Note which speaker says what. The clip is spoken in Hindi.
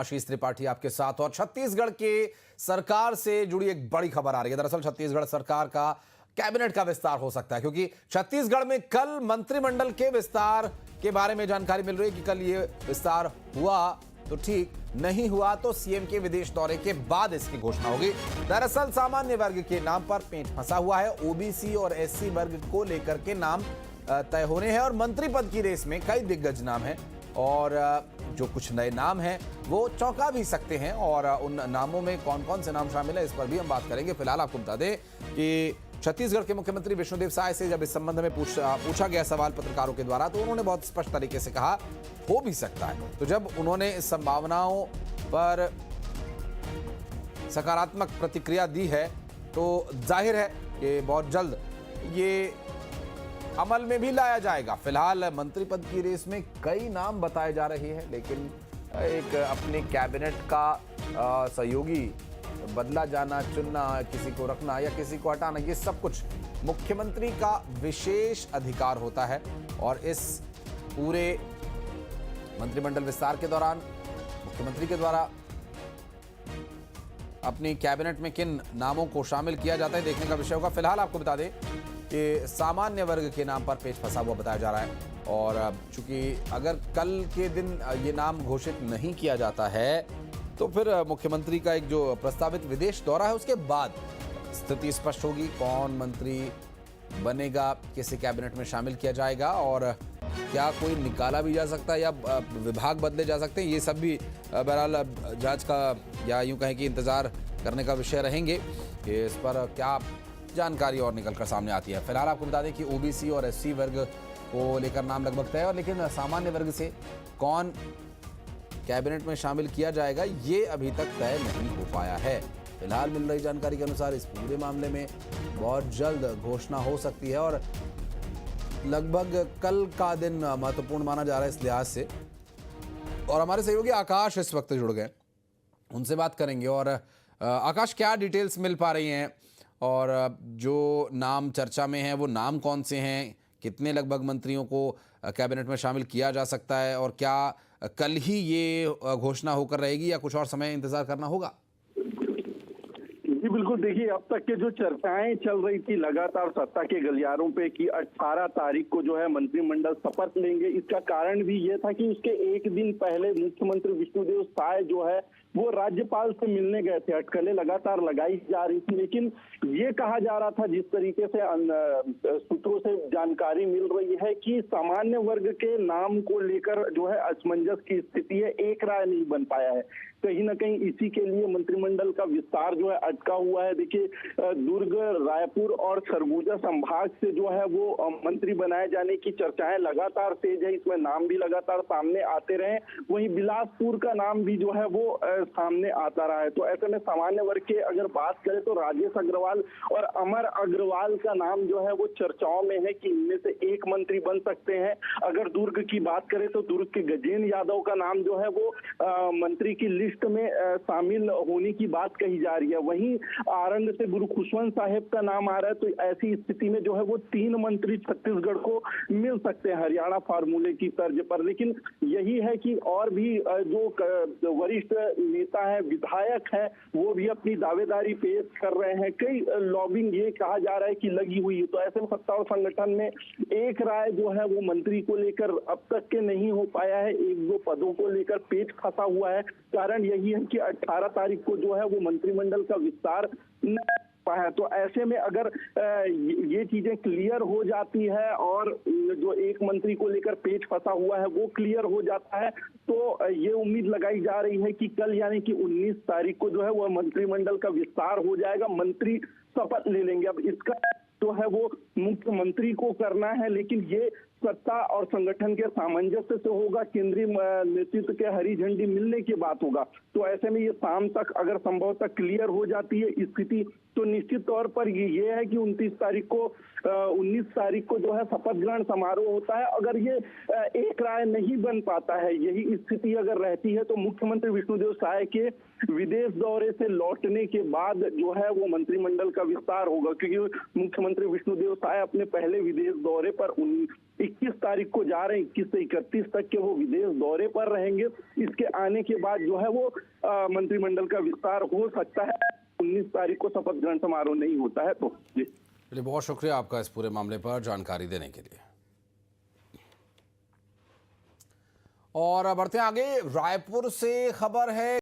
Speaker 1: आशीष त्रिपाठी आपके साथ। और छत्तीसगढ़ के सरकार से जुड़ी एक बड़ी खबर आ रही है। दरअसल छत्तीसगढ़ सरकार का कैबिनेट का विस्तार हो सकता है, क्योंकि छत्तीसगढ़ में कल मंत्रिमंडल के विस्तार के बारे में जानकारी मिल रही है कि कल ये विस्तार हुआ तो ठीक, नहीं हुआ तो सीएम के विदेश दौरे के बाद इसकी घोषणा होगी। दरअसल सामान्य वर्ग के नाम पर पेंच फंसा हुआ है। ओबीसी और एससी वर्ग को लेकर के नाम तय होने हैं और मंत्री पद की रेस में कई दिग्गज नाम हैं और जो कुछ नए नाम हैं वो चौंका भी सकते हैं। और उन नामों में कौन कौन से नाम शामिल है इस पर भी हम बात करेंगे। फिलहाल आपको बता दें कि छत्तीसगढ़ के मुख्यमंत्री विष्णुदेव साय से जब इस संबंध में पूछा गया सवाल पत्रकारों के द्वारा, तो उन्होंने बहुत स्पष्ट तरीके से कहा हो भी सकता है। तो जब उन्होंने इस संभावनाओं पर सकारात्मक प्रतिक्रिया दी है तो जाहिर है कि बहुत जल्द ये अमल में भी लाया जाएगा। फिलहाल मंत्री पद की रेस में कई नाम बताए जा रहे हैं, लेकिन एक अपने कैबिनेट का सहयोगी बदला जाना, चुनना, किसी को रखना या किसी को हटाना, ये सब कुछ मुख्यमंत्री का विशेष अधिकार होता है। और इस पूरे मंत्रिमंडल विस्तार के दौरान मुख्यमंत्री के द्वारा अपनी कैबिनेट में किन नामों को शामिल किया जाता है देखने का विषय होगा। फिलहाल आपको बता दें कि सामान्य वर्ग के नाम पर पेच फंसा हुआ बताया जा रहा है। और चूंकि अगर कल के दिन ये नाम घोषित नहीं किया जाता है तो फिर मुख्यमंत्री का एक जो प्रस्तावित विदेश दौरा है उसके बाद स्थिति स्पष्ट होगी। कौन मंत्री बनेगा, किसे कैबिनेट में शामिल किया जाएगा और क्या कोई निकाला भी जा सकता है या विभाग बदले जा सकते हैं, ये सब भी बहरहाल जांच का या यूं कहें कि इंतजार करने का विषय रहेंगे कि इस पर क्या जानकारी और निकल कर सामने आती है। फिलहाल आपको बता दें कि ओबीसी और एससी वर्ग को लेकर नाम लगभग तय है, लेकिन सामान्य वर्ग से कौन कैबिनेट में शामिल किया जाएगा ये अभी तक तय नहीं हो पाया है। फिलहाल मिल रही जानकारी के अनुसार इस पूरे मामले में बहुत जल्द घोषणा हो सकती है और लगभग कल का दिन महत्वपूर्ण माना जा रहा है इस लिहाज से। और हमारे सहयोगी आकाश इस वक्त जुड़ गए, उनसे बात करेंगे। और आकाश, क्या डिटेल्स मिल पा रही हैं और जो नाम चर्चा में हैं वो नाम कौन से हैं, कितने लगभग मंत्रियों को कैबिनेट में शामिल किया जा सकता है और क्या कल ही ये घोषणा होकर रहेगी या कुछ और समय इंतजार करना होगा?
Speaker 2: जी बिल्कुल, देखिए अब तक के जो चर्चाएं चल रही थी लगातार सत्ता के गलियारों पे कि 18 तारीख को जो है मंत्रिमंडल शपथ लेंगे, इसका कारण भी ये था कि उसके एक दिन पहले मुख्यमंत्री विष्णुदेव साय जो है वो राज्यपाल से मिलने गए थे। अटकलें लगातार लगाई जा रही थी, लेकिन ये कहा जा रहा था, जिस तरीके से सूत्रों से जानकारी मिल रही है कि सामान्य वर्ग के नाम को लेकर जो है असमंजस की स्थिति है, एक राय नहीं बन पाया है। कहीं ना कहीं इसी के लिए मंत्रिमंडल का विस्तार जो है अटका हुआ है। देखिए, दुर्ग, रायपुर और सरगुजा संभाग से जो है वो मंत्री बनाए जाने की चर्चाएं लगातार तेज है, इसमें नाम भी लगातार सामने आते रहे। वहीं बिलासपुर का नाम भी जो है वो सामने आता रहा है। तो ऐसे में सामान्य वर्ग के अगर बात करें तो राजेश अग्रवाल और अमर अग्रवाल का नाम जो है वो चर्चाओं में है कि इनमें से एक मंत्री बन सकते हैं। अगर दुर्ग की बात करें तो दुर्ग के गजेंद्र यादव का नाम जो है वो मंत्री की लिस्ट में शामिल होने की बात कही जा रही है। वहीं आरंग से गुरु खुशवंत साहेब का नाम आ रहा है। तो ऐसी स्थिति में जो है वो 3 मंत्री छत्तीसगढ़ को मिल सकते हैं हरियाणा फार्मूले की तर्ज पर। लेकिन यही है कि और भी जो वरिष्ठ नेता है, विधायक है, वो भी अपनी दावेदारी पेश कर रहे हैं। कई लॉबिंग ये कहा जा रहा है कि लगी हुई है। तो ऐसे में सत्ता और संगठन में एक राय जो है वो मंत्री को लेकर अब तक के नहीं हो पाया है। 1-2 पदों को लेकर पेच फंसा हुआ है। कारण यही है कि 18 तारीख को जो है वो मंत्रिमंडल का विस्तार है। तो ऐसे में अगर ये चीजें क्लियर हो जाती है और जो एक मंत्री को लेकर पेच फंसा हुआ है वो क्लियर हो जाता है, तो ये उम्मीद लगाई जा रही है कि कल यानी कि 19 तारीख को जो है वो मंत्रिमंडल का विस्तार हो जाएगा, मंत्री शपथ ले लेंगे। अब इसका जो है वो मुख्यमंत्री को करना है, लेकिन ये सत्ता और संगठन के सामंजस्य से होगा, केंद्रीय नेतृत्व के हरी झंडी मिलने की बात होगा। तो ऐसे में ये शाम तक अगर संभवतः क्लियर हो जाती है स्थिति, तो निश्चित तौर पर ये है कि 19 तारीख को जो है शपथ ग्रहण समारोह होता है। अगर ये एक राय नहीं बन पाता है, यही स्थिति अगर रहती है, तो मुख्यमंत्री विष्णुदेव साय के विदेश दौरे से लौटने के बाद जो है वो मंत्रिमंडल का विस्तार होगा, क्योंकि मुख्यमंत्री विष्णुदेव साय अपने पहले विदेश दौरे पर 21 तारीख को जा रहे हैं, 21 से 31 तक के वो विदेश दौरे पर रहेंगे। इसके आने के बाद जो है वो मंत्रिमंडल का विस्तार हो सकता है। 19 तारीख को शपथ ग्रहण समारोह नहीं होता है तो जी।
Speaker 1: चलिए, बहुत शुक्रिया आपका इस पूरे मामले पर जानकारी देने के लिए। और बढ़ते हैं आगे। रायपुर से खबर है